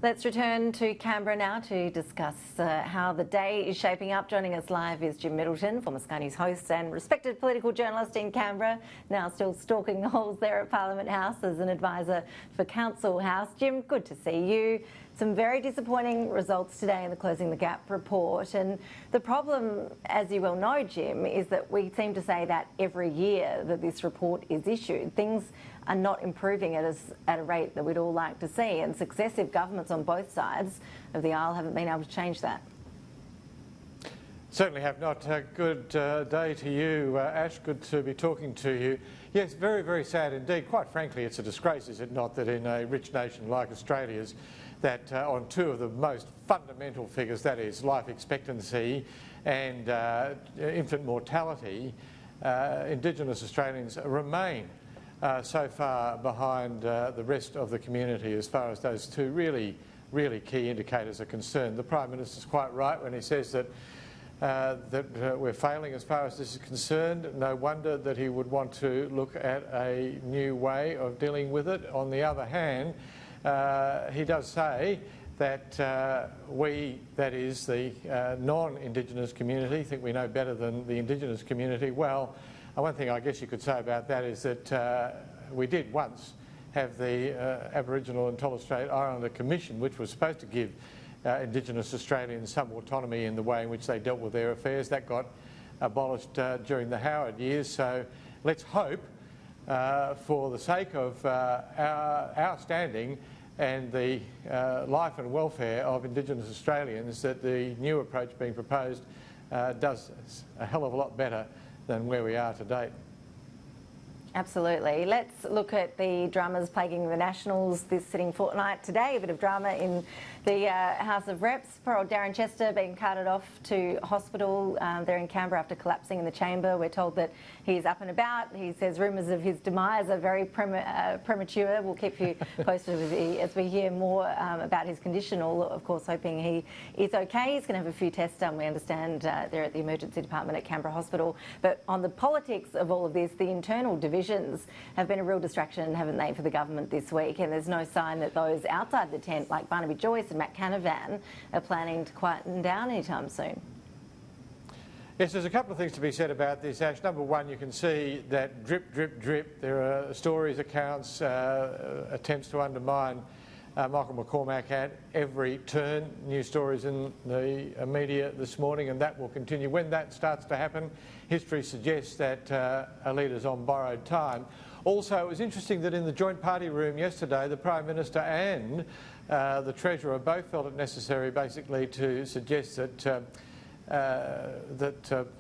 Let's return to Canberra now to discuss how the day is shaping up. Joining us live is Jim Middleton, former Sky News host and respected political journalist in Canberra, now still stalking the halls there at Parliament House as an advisor for Council House. Jim, good to see you. Some very disappointing results today in the Closing the Gap report. And the problem, as you well know, Jim, is that we seem to say that every year that this report is issued. Things are not improving at a rate that we'd all like to see, and successive governments on both sides of the aisle haven't been able to change that. Certainly have not. Good day to you, Ash. Good to be talking to you. Yes, very, very sad indeed. Quite frankly, it's a disgrace, is it not, that in a rich nation like Australia's, that on two of the most fundamental figures, that is life expectancy and infant mortality, Indigenous Australians remain so far behind the rest of the community as far as those two really key indicators are concerned. The Prime Minister's quite right when he says that we're failing as far as this is concerned. No wonder that he would want to look at a new way of dealing with it. On the other hand, he does say that we, that is the non-Indigenous community, think we know better than the Indigenous community. Well, one thing I guess you could say about that is that we did once have the Aboriginal and Torres Strait Islander Commission, which was supposed to give Indigenous Australians some autonomy in the way in which they dealt with their affairs. That got abolished during the Howard years. So let's hope, for the sake of our standing and the life and welfare of Indigenous Australians, that the new approach being proposed does a hell of a lot better than where we are to date. Absolutely. Let's look at the dramas plaguing the Nationals this sitting fortnight today. A bit of drama in the House of Reps. Poor old Darren Chester being carted off to hospital there in Canberra after collapsing in the chamber. We're told that he's up and about. He says rumours of his demise are very premature. We'll keep you posted as we hear more about his condition, all of course hoping he is okay. He's going to have a few tests done, we understand, there at the emergency department at Canberra Hospital. But on the politics of all of this, the internal divisions have been a real distraction, haven't they, for the government this week? And there's no sign that those outside the tent, like Barnaby Joyce and Matt Canavan, are planning to quieten down anytime soon. Yes, there's a couple of things to be said about this, Ash. Number one, you can see that drip, drip, drip. There are stories, accounts, attempts to undermine Michael McCormack at every turn. New stories in the media this morning, and that will continue. When that starts to happen, history suggests that a leader's on borrowed time. Also, it was interesting that in the joint party room yesterday, the Prime Minister and the Treasurer both felt it necessary basically to suggest that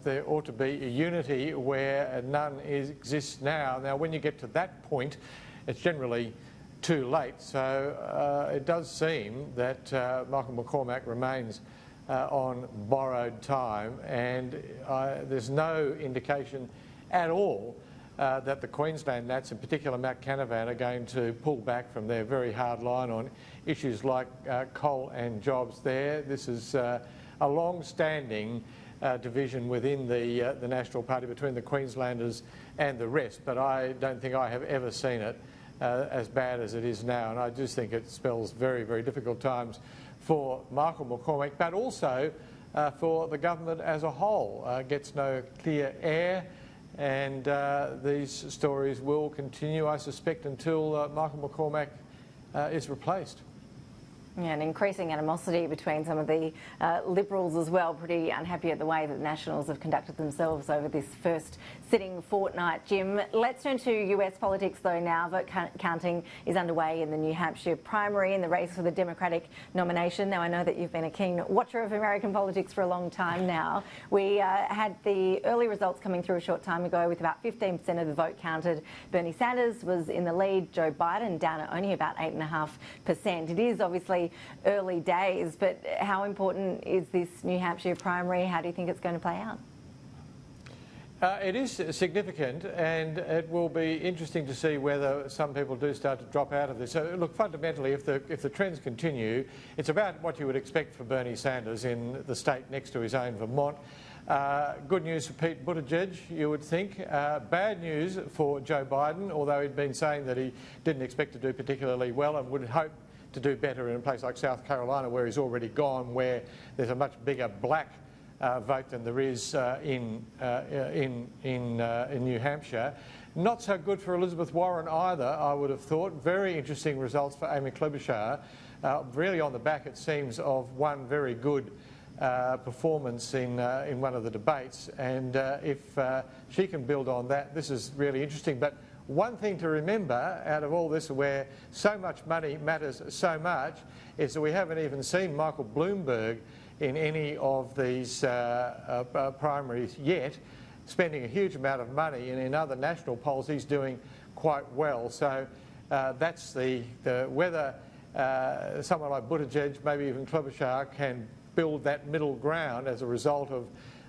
there ought to be a unity where none exists now. Now, when you get to that point, it's generally too late. So it does seem that Michael McCormack remains on borrowed time, and there's no indication at all that the Queensland Nats, in particular Matt Canavan, are going to pull back from their very hard line on issues like coal and jobs there. This is a long-standing division within the National Party between the Queenslanders and the rest, but I don't think I have ever seen it as bad as it is now, and I just think it spells very, very difficult times for Michael McCormack, but also for the government as a whole. Gets no clear air, and these stories will continue, I suspect, until Michael McCormack is replaced. Yeah, and increasing animosity between some of the Liberals as well. Pretty unhappy at the way that the Nationals have conducted themselves over this first sitting fortnight. Jim, let's turn to US politics though now. Vote counting is underway in the New Hampshire primary in the race for the Democratic nomination. Now, I know that you've been a keen watcher of American politics for a long time now. We had the early results coming through a short time ago with about 15% of the vote counted. Bernie Sanders was in the lead, Joe Biden down at only about 8.5%. It is obviously early days, but how important is this New Hampshire primary? How do you think it's going to play out? It is significant, and it will be interesting to see whether some people do start to drop out of this. So, look, fundamentally, if the trends continue, it's about what you would expect for Bernie Sanders in the state next to his own, Vermont. Good news for Pete Buttigieg, you would think. Bad news for Joe Biden, although he'd been saying that he didn't expect to do particularly well and would hope to do better in a place like South Carolina, where he's already gone, where there's a much bigger black vote than there is in New Hampshire. Not so good for Elizabeth Warren either, I would have thought. Very interesting results for Amy Klobuchar. Really on the back, it seems, of one very good performance in one of the debates, and if she can build on that, this is really interesting. But one thing to remember out of all this, where so much money matters so much, is that we haven't even seen Michael Bloomberg in any of these primaries yet, spending a huge amount of money, and in other national polls he's doing quite well. So that's whether someone like Buttigieg, maybe even Klobuchar, can build that middle ground as a result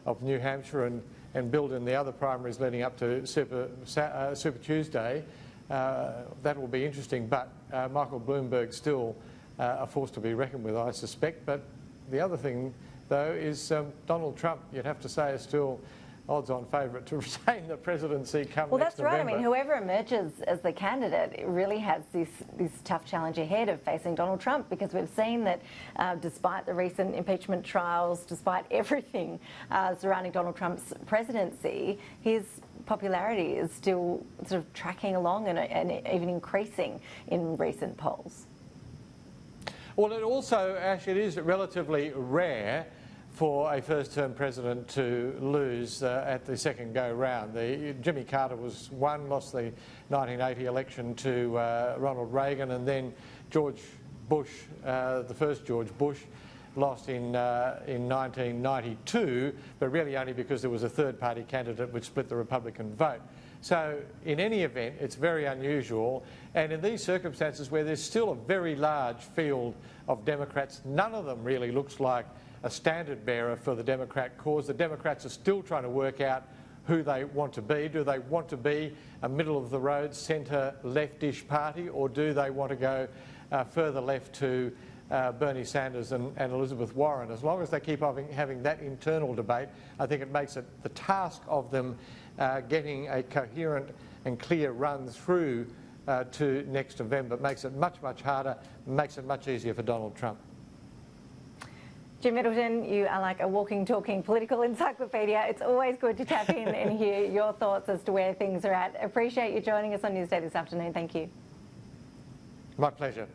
of New Hampshire and build in the other primaries leading up to Super Tuesday. That will be interesting, but Michael Bloomberg still a force to be reckoned with, I suspect. But the other thing, though, is Donald Trump, you'd have to say, is still odds-on favourite to retain the presidency come next November. Well, that's right. I mean, whoever emerges as the candidate, it really has this tough challenge ahead of facing Donald Trump, because we've seen that despite the recent impeachment trials, despite everything surrounding Donald Trump's presidency, his popularity is still sort of tracking along and even increasing in recent polls. Well, it also, Ash, it is relatively rare for a first-term president to lose at the second go-round. Jimmy Carter lost the 1980 election to Ronald Reagan, and then George Bush, the first George Bush, lost in 1992, but really only because there was a third-party candidate which split the Republican vote. So in any event, it's very unusual, and in these circumstances where there's still a very large field of Democrats, none of them really looks like a standard bearer for the Democrat cause. The Democrats are still trying to work out who they want to be. Do they want to be a middle-of-the-road, centre-leftish party, or do they want to go further left to Bernie Sanders and Elizabeth Warren? As long as they keep having that internal debate, I think it makes it the task of them getting a coherent and clear run through to next November. It makes it much, much harder, makes it much easier for Donald Trump. Jim Middleton, you are like a walking, talking political encyclopedia. It's always good to tap in and hear your thoughts as to where things are at. Appreciate you joining us on Newsday this afternoon. Thank you. My pleasure.